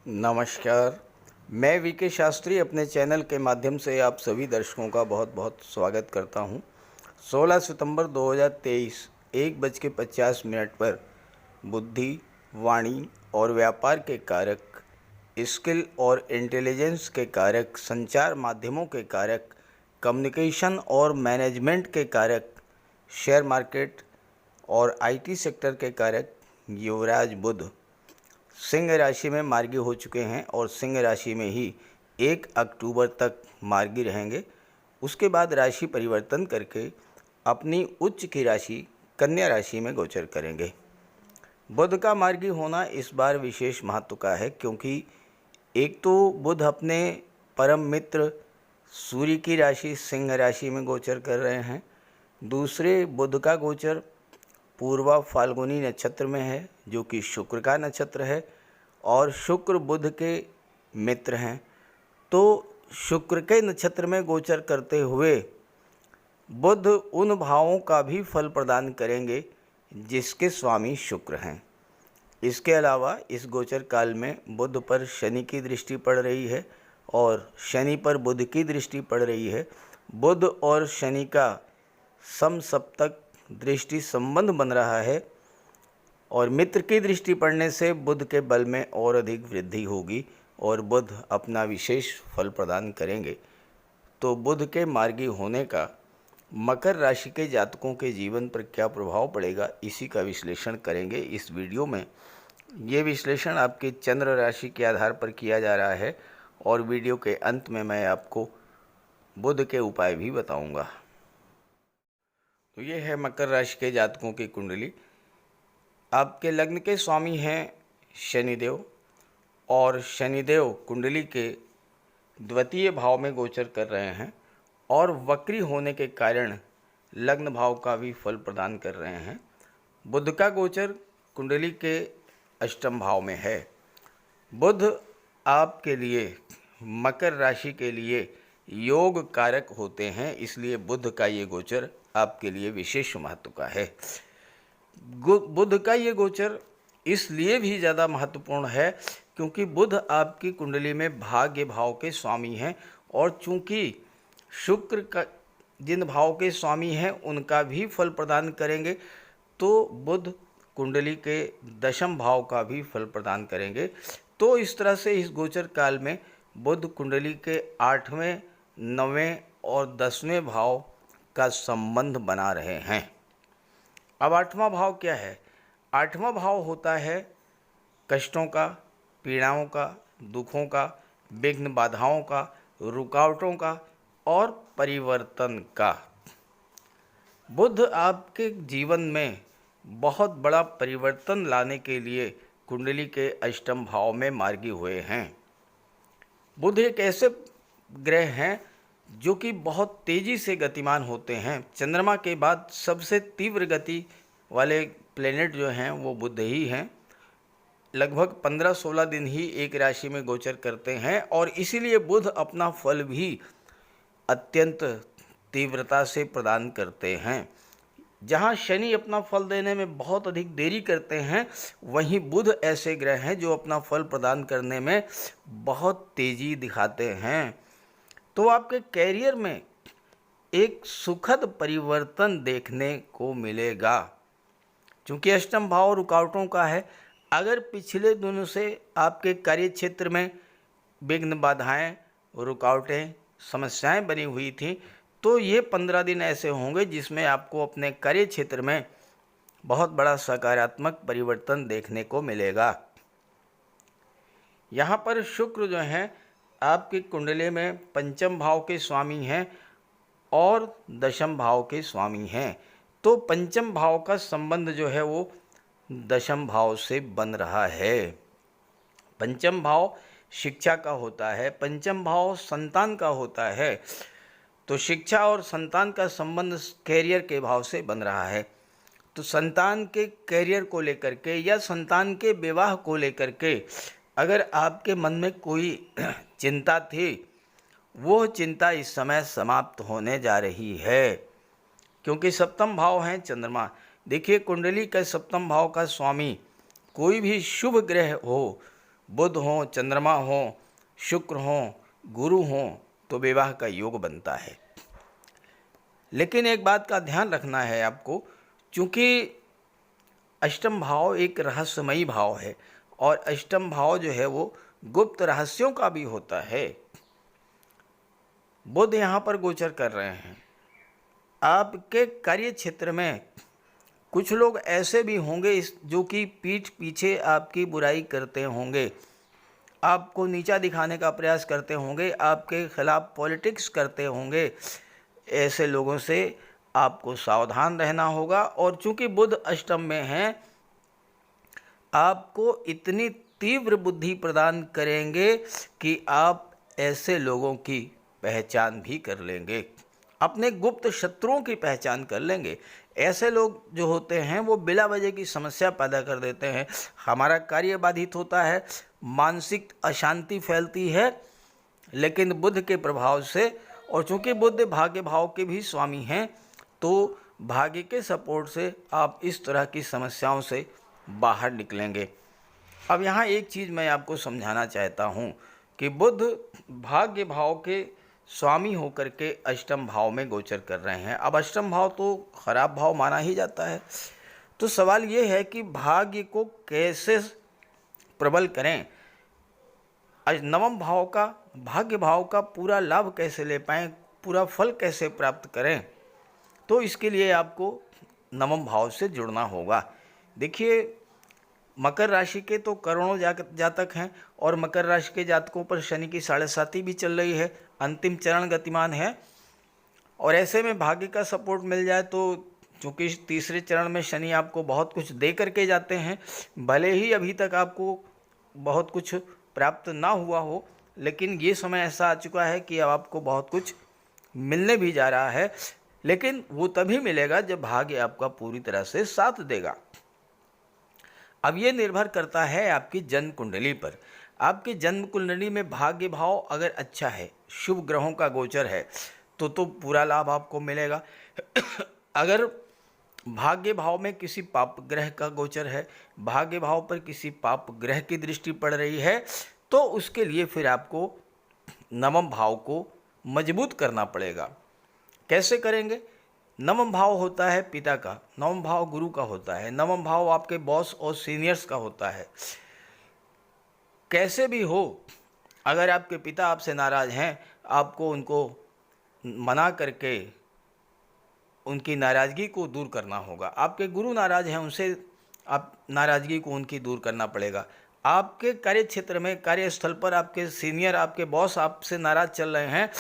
नमस्कार। मैं वीके शास्त्री अपने चैनल के माध्यम से आप सभी दर्शकों का बहुत बहुत स्वागत करता हूं। 16 सितंबर 2023 1:50 पर बुद्धि, वाणी और व्यापार के कारक, स्किल और इंटेलिजेंस के कारक, संचार माध्यमों के कारक, कम्युनिकेशन और मैनेजमेंट के कारक, शेयर मार्केट और आईटी सेक्टर के कारक युवराज बुध सिंह राशि में मार्गी हो चुके हैं और सिंह राशि में ही 1 अक्टूबर तक मार्गी रहेंगे। उसके बाद राशि परिवर्तन करके अपनी उच्च की राशि कन्या राशि में गोचर करेंगे। बुध का मार्गी होना इस बार विशेष महत्व का है, क्योंकि एक तो बुध अपने परम मित्र सूर्य की राशि सिंह राशि में गोचर कर रहे हैं, दूसरे बुध का गोचर पूर्वा फाल्गुनी नक्षत्र में है जो कि शुक्र का नक्षत्र है और शुक्र बुध के मित्र हैं। तो शुक्र के नक्षत्र में गोचर करते हुए बुध उन भावों का भी फल प्रदान करेंगे जिसके स्वामी शुक्र हैं। इसके अलावा इस गोचर काल में बुध पर शनि की दृष्टि पड़ रही है और शनि पर बुध की दृष्टि पड़ रही है। बुध और शनि का समसप्तक दृष्टि संबंध बन रहा है और मित्र की दृष्टि पड़ने से बुध के बल में और अधिक वृद्धि होगी और बुध अपना विशेष फल प्रदान करेंगे। तो बुध के मार्गी होने का मकर राशि के जातकों के जीवन पर क्या प्रभाव पड़ेगा, इसी का विश्लेषण करेंगे इस वीडियो में। ये विश्लेषण आपके चंद्र राशि के आधार पर किया जा रहा है और वीडियो के अंत में मैं आपको बुध के उपाय भी बताऊंगा। तो ये है मकर राशि के जातकों की कुंडली। आपके लग्न के स्वामी हैं शनिदेव और शनिदेव कुंडली के द्वितीय भाव में गोचर कर रहे हैं और वक्री होने के कारण लग्न भाव का भी फल प्रदान कर रहे हैं। बुध का गोचर कुंडली के अष्टम भाव में है। बुध आपके लिए मकर राशि के लिए योग कारक होते हैं, इसलिए बुध का ये गोचर आपके लिए विशेष महत्व का है। बुध का ये गोचर इसलिए भी ज़्यादा महत्वपूर्ण है क्योंकि बुध आपकी कुंडली में भाग्य भाव के स्वामी हैं और चूंकि शुक्र का जिन भाव के स्वामी हैं उनका भी फल प्रदान करेंगे, तो बुध कुंडली के दशम भाव का भी फल प्रदान करेंगे। तो इस तरह से इस गोचर काल में बुध कुंडली के 8वें, 9वें और 10वें भाव का संबंध बना रहे हैं। अब 8वां भाव क्या है? 8वां भाव होता है कष्टों का, पीड़ाओं का, दुखों का, विघ्न बाधाओं का, रुकावटों का और परिवर्तन का। बुध आपके जीवन में बहुत बड़ा परिवर्तन लाने के लिए कुंडली के अष्टम भाव में मार्गी हुए हैं। बुध एक ऐसे ग्रह हैं जो कि बहुत तेज़ी से गतिमान होते हैं। चंद्रमा के बाद सबसे तीव्र गति वाले प्लेनेट जो हैं वो बुध ही हैं। लगभग 15-16 दिन ही एक राशि में गोचर करते हैं और इसीलिए बुध अपना फल भी अत्यंत तीव्रता से प्रदान करते हैं। जहाँ शनि अपना फल देने में बहुत अधिक देरी करते हैं, वहीं बुध ऐसे ग्रह हैं जो अपना फल प्रदान करने में बहुत तेज़ी दिखाते हैं। तो आपके कैरियर में एक सुखद परिवर्तन देखने को मिलेगा। चूँकि अष्टम भाव रुकावटों का है, अगर पिछले दिनों से आपके कार्य क्षेत्र में विघ्न बाधाएं, रुकावटें, समस्याएं बनी हुई थी, तो ये 15 दिन ऐसे होंगे जिसमें आपको अपने कार्य क्षेत्र में बहुत बड़ा सकारात्मक परिवर्तन देखने को मिलेगा। यहाँ पर शुक्र जो हैं आपकी कुंडली में पंचम भाव के स्वामी हैं और दशम भाव के स्वामी हैं। तो पंचम भाव का संबंध जो है वो दशम भाव से बन रहा है। पंचम भाव शिक्षा का होता है, पंचम भाव संतान का होता है। तो शिक्षा और संतान का संबंध कैरियर के भाव से बन रहा है। तो संतान के कैरियर को लेकर के या संतान के विवाह को लेकर के अगर आपके मन में कोई चिंता थी, वो चिंता इस समय समाप्त होने जा रही है, क्योंकि सप्तम भाव हैं चंद्रमा। देखिए कुंडली का सप्तम भाव का स्वामी कोई भी शुभ ग्रह हो बुध हों, चंद्रमा हों, शुक्र हों, गुरु हों तो विवाह का योग बनता है। लेकिन एक बात का ध्यान रखना है आपको, चूँकि अष्टम भाव एक रहस्यमयी भाव है और अष्टम भाव जो है वो गुप्त रहस्यों का भी होता है। बुध यहाँ पर गोचर कर रहे हैं। आपके कार्य क्षेत्र में कुछ लोग ऐसे भी होंगे जो कि पीठ पीछे आपकी बुराई करते होंगे, आपको नीचा दिखाने का प्रयास करते होंगे, आपके खिलाफ पॉलिटिक्स करते होंगे। ऐसे लोगों से आपको सावधान रहना होगा। और चूंकि बुध अष्टम में हैं, आपको इतनी तीव्र बुद्धि प्रदान करेंगे कि आप ऐसे लोगों की पहचान भी कर लेंगे, अपने गुप्त शत्रुओं की पहचान कर लेंगे। ऐसे लोग जो होते हैं वो बिला वजह की समस्या पैदा कर देते हैं, हमारा कार्य बाधित होता है, मानसिक अशांति फैलती है। लेकिन बुध के प्रभाव से, और चूंकि बुध भाग्य भाव के भी स्वामी हैं, तो भाग्य के सपोर्ट से आप इस तरह की समस्याओं से बाहर निकलेंगे। अब यहाँ एक चीज़ मैं आपको समझाना चाहता हूँ कि बुध भाग्य भाव के स्वामी होकर के अष्टम भाव में गोचर कर रहे हैं। अब अष्टम भाव तो खराब भाव माना ही जाता है, तो सवाल ये है कि भाग्य को कैसे प्रबल करें, नवम भाव का, भाग्य भाव का पूरा लाभ कैसे ले पाएँ, पूरा फल कैसे प्राप्त करें। तो इसके लिए आपको नवम भाव से जुड़ना होगा। देखिए, मकर राशि के तो करोड़ों जातक हैं और मकर राशि के जातकों पर शनि की 7.5 भी चल रही है, अंतिम चरण गतिमान है। और ऐसे में भाग्य का सपोर्ट मिल जाए तो, चूँकि तीसरे चरण में शनि आपको बहुत कुछ दे करके जाते हैं, भले ही अभी तक आपको बहुत कुछ प्राप्त ना हुआ हो, लेकिन ये समय ऐसा आ चुका है कि अब आपको बहुत कुछ मिलने भी जा रहा है। लेकिन वो तभी मिलेगा जब भाग्य आपका पूरी तरह से साथ देगा। अब ये निर्भर करता है आपकी जन्म कुंडली पर। आपकी जन्म कुंडली में भाग्य भाव अगर अच्छा है, शुभ ग्रहों का गोचर है, तो पूरा लाभ आपको मिलेगा। अगर भाग्य भाव में किसी पाप ग्रह का गोचर है, भाग्य भाव पर किसी पाप ग्रह की दृष्टि पड़ रही है, तो उसके लिए फिर आपको नवम भाव को मजबूत करना पड़ेगा। कैसे करेंगे? नवम भाव होता है पिता का, नवम भाव गुरु का होता है, नवम भाव आपके बॉस और सीनियर्स का होता है। कैसे भी हो, अगर आपके पिता आपसे नाराज़ हैं, आपको उनको मना करके उनकी नाराज़गी को दूर करना होगा। आपके गुरु नाराज़ हैं, उनसे आप नाराज़गी को उनकी दूर करना पड़ेगा। आपके कार्य क्षेत्र में, कार्यस्थल पर आपके सीनियर, आपके बॉस आपसे नाराज़ चल रहे हैं,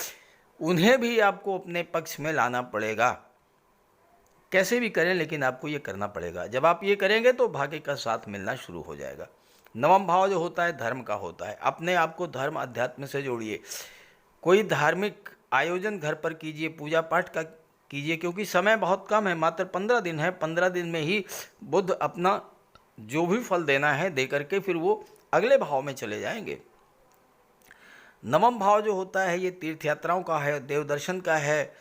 उन्हें भी आपको अपने पक्ष में लाना पड़ेगा। कैसे भी करें, लेकिन आपको ये करना पड़ेगा। जब आप ये करेंगे तो भाग्य का साथ मिलना शुरू हो जाएगा। नवम भाव जो होता है धर्म का होता है। अपने आप को धर्म अध्यात्म से जोड़िए, कोई धार्मिक आयोजन घर पर कीजिए, पूजा पाठ का कीजिए, क्योंकि समय बहुत कम है, मात्र 15 दिन है। 15 दिन में ही बुध अपना जो भी फल देना है दे करके फिर वो अगले भाव में चले जाएंगे। नवम भाव जो होता है ये तीर्थ यात्राओं का है, देव दर्शन का है,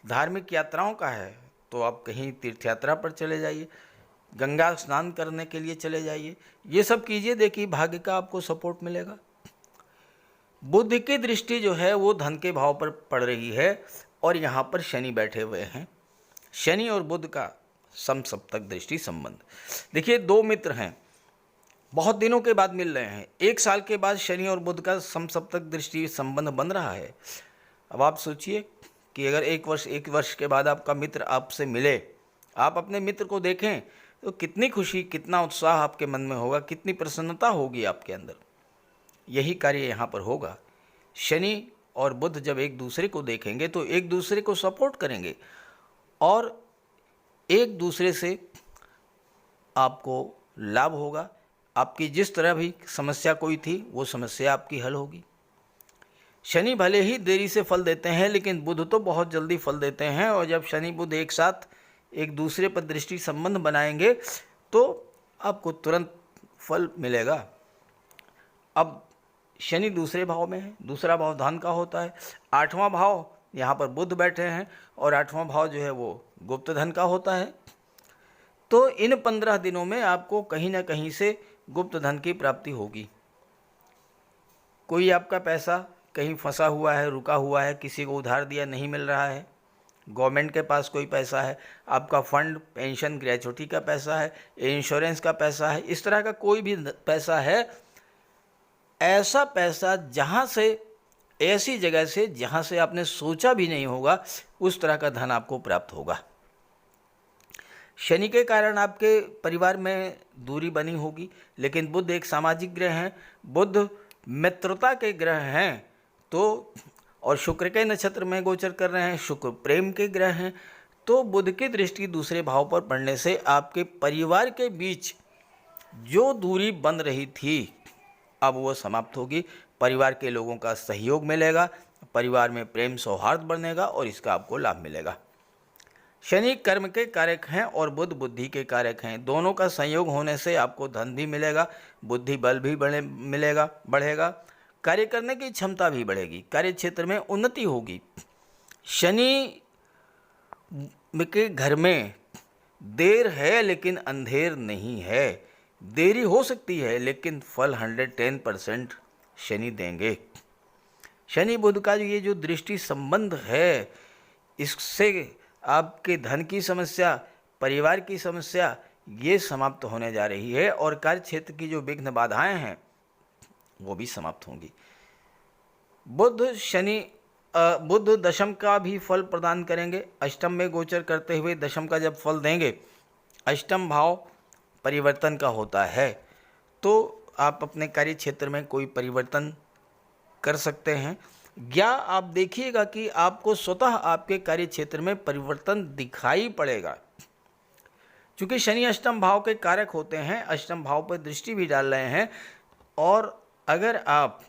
धार्मिक यात्राओं का है। तो आप कहीं तीर्थ यात्रा पर चले जाइए, गंगा स्नान करने के लिए चले जाइए, ये सब कीजिए, देखिए भाग्य का आपको सपोर्ट मिलेगा। बुध की दृष्टि जो है वो धन के भाव पर पड़ रही है और यहाँ पर शनि बैठे हुए हैं। शनि और बुध का समसप्तक दृष्टि संबंध। देखिए, दो मित्र हैं, बहुत दिनों के बाद मिल रहे हैं, 1 साल के बाद शनि और बुध का समसप्तक दृष्टि संबंध बन रहा है। अब आप सोचिए कि अगर 1 वर्ष के बाद आपका मित्र आपसे मिले, आप अपने मित्र को देखें तो कितनी खुशी, कितना उत्साह आपके मन में होगा, कितनी प्रसन्नता होगी आपके अंदर। यही कार्य यहाँ पर होगा। शनि और बुध जब एक दूसरे को देखेंगे तो एक दूसरे को सपोर्ट करेंगे और एक दूसरे से आपको लाभ होगा। आपकी जिस तरह भी समस्या कोई थी वो समस्या आपकी हल होगी। शनि भले ही देरी से फल देते हैं, लेकिन बुध तो बहुत जल्दी फल देते हैं। और जब शनि बुध एक साथ एक दूसरे पर दृष्टि संबंध बनाएंगे तो आपको तुरंत फल मिलेगा। अब शनि दूसरे भाव में है, दूसरा भाव धन का होता है। 8वां भाव यहाँ पर बुध बैठे हैं और 8वां भाव जो है वो गुप्त धन का होता है। तो इन 15 दिनों में आपको कहीं ना कहीं से गुप्त धन की प्राप्ति होगी। कोई आपका पैसा कहीं फंसा हुआ है, रुका हुआ है, किसी को उधार दिया नहीं मिल रहा है, गवर्नमेंट के पास कोई पैसा है, आपका फंड, पेंशन, ग्रेचुटी का पैसा है, इंश्योरेंस का पैसा है, इस तरह का कोई भी पैसा है, ऐसा पैसा जहाँ से, ऐसी जगह से जहाँ से आपने सोचा भी नहीं होगा, उस तरह का धन आपको प्राप्त होगा। शनि के कारण आपके परिवार में दूरी बनी होगी, लेकिन बुध एक सामाजिक ग्रह हैं, बुध मित्रता के ग्रह हैं, तो और शुक्र के नक्षत्र में गोचर कर रहे हैं, शुक्र प्रेम के ग्रह हैं, तो बुध की दृष्टि दूसरे भाव पर पड़ने से आपके परिवार के बीच जो दूरी बन रही थी अब वो समाप्त होगी। परिवार के लोगों का सहयोग मिलेगा, परिवार में प्रेम सौहार्द बनेगा और इसका आपको लाभ मिलेगा। शनि कर्म के कारक हैं और बुध बुद्धि के कारक हैं। दोनों का संयोग होने से आपको धन भी मिलेगा, बुद्धि बल भी बढ़ेगा, कार्य करने की क्षमता भी बढ़ेगी, कार्य क्षेत्र में उन्नति होगी। शनि के घर में देर है लेकिन अंधेर नहीं है, देरी हो सकती है लेकिन फल 110% शनि देंगे। शनि बुध का ये जो दृष्टि संबंध है, इससे आपके धन की समस्या, परिवार की समस्या ये समाप्त होने जा रही है और कार्य क्षेत्र की जो विघ्न बाधाएं हैं वो भी समाप्त होंगी। बुध दशम का भी फल प्रदान करेंगे। अष्टम में गोचर करते हुए दशम का जब फल देंगे, अष्टम भाव परिवर्तन का होता है, तो आप अपने कार्य क्षेत्र में कोई परिवर्तन कर सकते हैं, या आप देखिएगा कि आपको स्वतः आपके कार्य क्षेत्र में परिवर्तन दिखाई पड़ेगा। क्योंकि शनि अष्टम भाव के कारक होते हैं, अष्टम भाव पर दृष्टि भी डाल रहे हैं, और अगर आप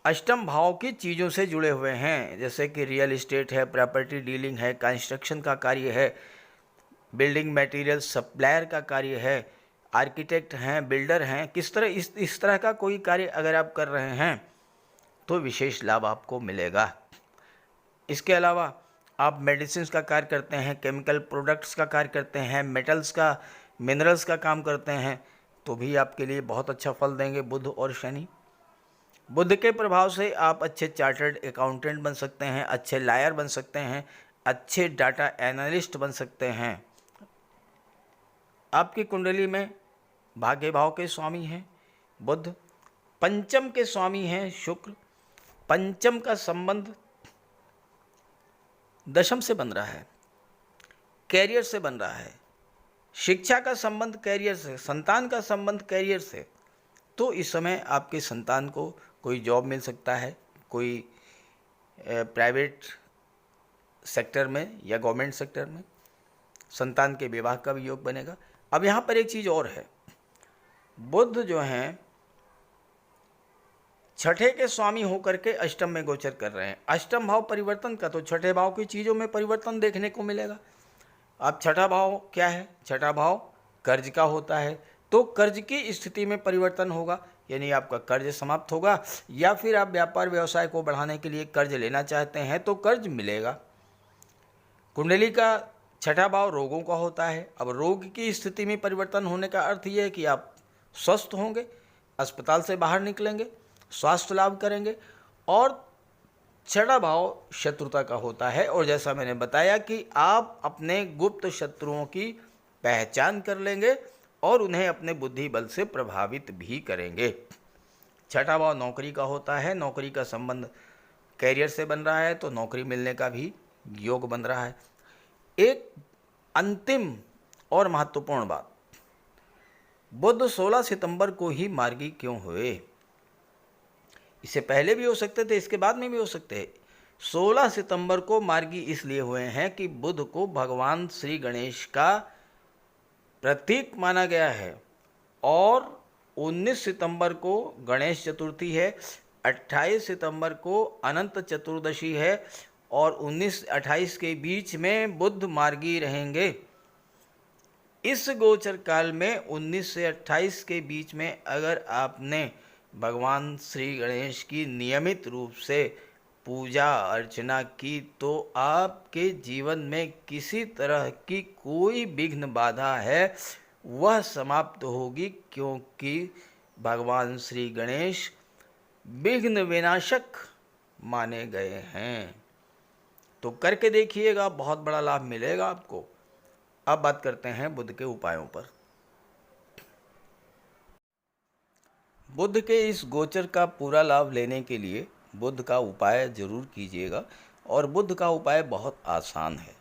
अष्टम भाव की चीज़ों से जुड़े हुए हैं, जैसे कि रियल इस्टेट है, प्रॉपर्टी डीलिंग है, कंस्ट्रक्शन का कार्य है, बिल्डिंग मटेरियल सप्लायर का कार्य है, आर्किटेक्ट हैं, बिल्डर हैं, इस तरह का कोई कार्य अगर आप कर रहे हैं तो विशेष लाभ आपको मिलेगा। इसके अलावा आप मेडिसिन का कार्य करते हैं, केमिकल प्रोडक्ट्स का कार्य करते हैं, मेटल्स का, मिनरल्स का काम करते हैं, तो भी आपके लिए बहुत अच्छा फल देंगे बुध और शनि। बुध के प्रभाव से आप अच्छे चार्टर्ड अकाउंटेंट बन सकते हैं, अच्छे लायर बन सकते हैं, अच्छे डाटा एनालिस्ट बन सकते हैं। आपकी कुंडली में भाग्य भाव के स्वामी हैं बुध, पंचम के स्वामी हैं शुक्र, पंचम का संबंध दशम से बन रहा है, कैरियर से बन रहा है, शिक्षा का संबंध कैरियर से, संतान का संबंध कैरियर से, तो इस समय आपके संतान को कोई जॉब मिल सकता है, कोई प्राइवेट सेक्टर में या गवर्नमेंट सेक्टर में, संतान के विवाह का भी योग बनेगा। अब यहाँ पर एक चीज़ और है, बुध जो हैं छठे के स्वामी होकर के अष्टम में गोचर कर रहे हैं। अष्टम भाव परिवर्तन का, तो छठे भाव की चीज़ों में परिवर्तन देखने को मिलेगा। अब छठा भाव क्या है? छठा भाव कर्ज का होता है, तो कर्ज की स्थिति में परिवर्तन होगा, यानी आपका कर्ज समाप्त होगा, या फिर आप व्यापार व्यवसाय को बढ़ाने के लिए कर्ज लेना चाहते हैं तो कर्ज मिलेगा। कुंडली का छठा भाव रोगों का होता है। अब रोग की स्थिति में परिवर्तन होने का अर्थ यह है कि आप स्वस्थ होंगे, अस्पताल से बाहर निकलेंगे, स्वास्थ्य लाभ करेंगे। और छठा भाव शत्रुता का होता है, और जैसा मैंने बताया कि आप अपने गुप्त शत्रुओं की पहचान कर लेंगे और उन्हें अपने बुद्धि बल से प्रभावित भी करेंगे। छठा भाव नौकरी का होता है, नौकरी का संबंध कैरियर से बन रहा है, तो नौकरी मिलने का भी योग बन रहा है। एक अंतिम और महत्वपूर्ण बात, बुध 16 सितंबर को ही मार्गी क्यों हुए? इससे पहले भी हो सकते थे, इसके बाद में भी हो सकते हैं। 16 सितंबर को मार्गी इसलिए हुए हैं कि बुध को भगवान श्री गणेश का प्रतीक माना गया है, और 19 सितंबर को गणेश चतुर्थी है, 28 सितंबर को अनंत चतुर्दशी है, और 19-28 के बीच में बुध मार्गी रहेंगे। इस गोचर काल में 19 से 28 के बीच में अगर आपने भगवान श्री गणेश की नियमित रूप से पूजा अर्चना की, तो आपके जीवन में किसी तरह की कोई विघ्न बाधा है वह समाप्त होगी, क्योंकि भगवान श्री गणेश विघ्न विनाशक माने गए हैं। तो करके देखिएगा, बहुत बड़ा लाभ मिलेगा आपको। अब बात करते हैं बुध के उपायों पर। बुध के इस गोचर का पूरा लाभ लेने के लिए बुध का उपाय जरूर कीजिएगा, और बुध का उपाय बहुत आसान है।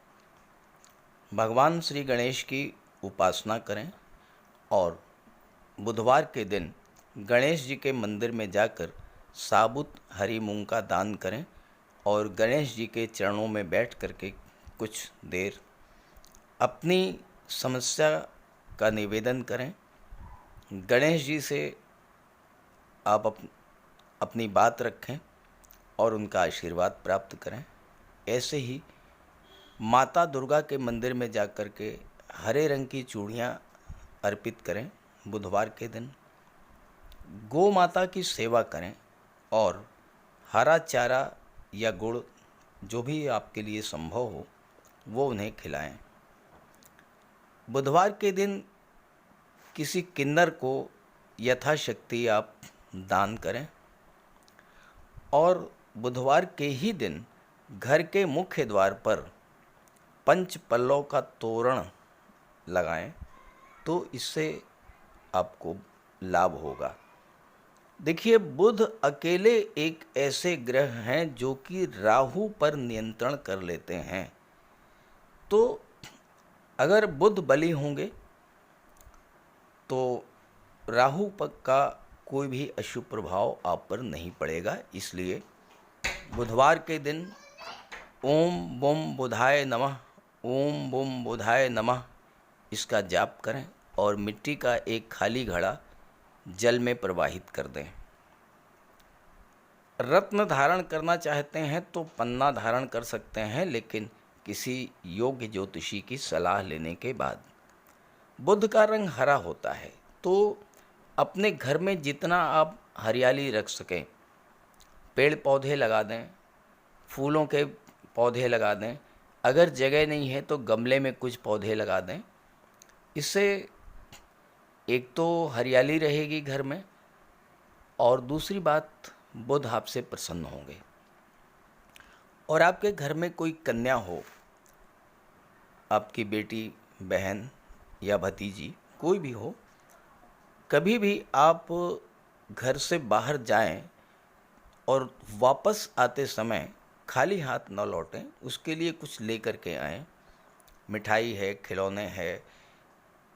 भगवान श्री गणेश की उपासना करें और बुधवार के दिन गणेश जी के मंदिर में जाकर साबुत हरी मूंग का दान करें और गणेश जी के चरणों में बैठ करके कुछ देर अपनी समस्या का निवेदन करें। गणेश जी से आप अपनी बात रखें और उनका आशीर्वाद प्राप्त करें। ऐसे ही माता दुर्गा के मंदिर में जाकर के हरे रंग की चूड़ियाँ अर्पित करें बुधवार के दिन। गौ माता की सेवा करें और हरा चारा या गुड़, जो भी आपके लिए संभव हो, वो उन्हें खिलाएं। बुधवार के दिन किसी किन्नर को यथाशक्ति आप दान करें और बुधवार के ही दिन घर के मुख्य द्वार पर पंच पल्लव का तोरण लगाएं, तो इससे आपको लाभ होगा। देखिए, बुध अकेले एक ऐसे ग्रह हैं जो कि राहु पर नियंत्रण कर लेते हैं। तो अगर बुध बली होंगे तो राहु पर का कोई भी अशुभ प्रभाव आप पर नहीं पड़ेगा। इसलिए बुधवार के दिन ओम बुम बुधाय नमः, ओम बुम बुधाय नमः इसका जाप करें और मिट्टी का एक खाली घड़ा जल में प्रवाहित कर दें। रत्न धारण करना चाहते हैं तो पन्ना धारण कर सकते हैं, लेकिन किसी योग्य ज्योतिषी की सलाह लेने के बाद। बुध का रंग हरा होता है, तो अपने घर में जितना आप हरियाली रख सकें, पेड़ पौधे लगा दें, फूलों के पौधे लगा दें। अगर जगह नहीं है तो गमले में कुछ पौधे लगा दें। इससे एक तो हरियाली रहेगी घर में, और दूसरी बात, बुध आपसे प्रसन्न होंगे। और आपके घर में कोई कन्या हो, आपकी बेटी, बहन या भतीजी, कोई भी हो, कभी भी आप घर से बाहर जाएं और वापस आते समय खाली हाथ न लौटें, उसके लिए कुछ लेकर के आएं। मिठाई है, खिलौने है,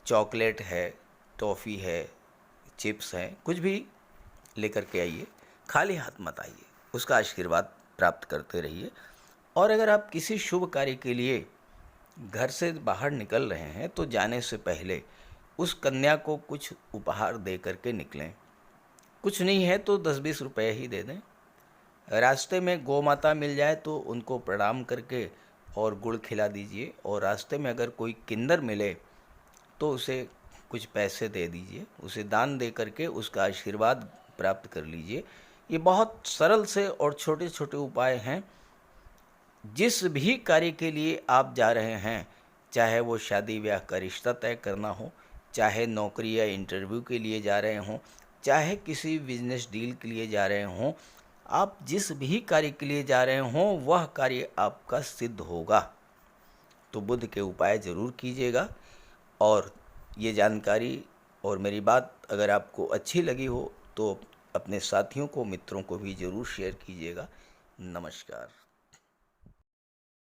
चॉकलेट है, टॉफ़ी है, चिप्स हैं, कुछ भी लेकर के आइए। खाली हाथ मत आइए, उसका आशीर्वाद प्राप्त करते रहिए। और अगर आप किसी शुभ कार्य के लिए घर से बाहर निकल रहे हैं तो जाने से पहले उस कन्या को कुछ उपहार दे करके निकलें। कुछ नहीं है तो 10-20 रुपए ही दे दें। रास्ते में गौ माता मिल जाए तो उनको प्रणाम करके और गुड़ खिला दीजिए। और रास्ते में अगर कोई किन्नर मिले तो उसे कुछ पैसे दे दीजिए, उसे दान दे करके उसका आशीर्वाद प्राप्त कर लीजिए। ये बहुत सरल से और छोटे छोटे उपाय हैं। जिस भी कार्य के लिए आप जा रहे हैं, चाहे वो शादी ब्याह का रिश्ता तय करना हो, चाहे नौकरी या इंटरव्यू के लिए जा रहे हों, चाहे किसी बिजनेस डील के लिए जा रहे हों, आप जिस भी कार्य के लिए जा रहे हों वह कार्य आपका सिद्ध होगा। तो बुध के उपाय ज़रूर कीजिएगा। और ये जानकारी और मेरी बात अगर आपको अच्छी लगी हो तो अपने साथियों को, मित्रों को भी ज़रूर शेयर कीजिएगा। नमस्कार।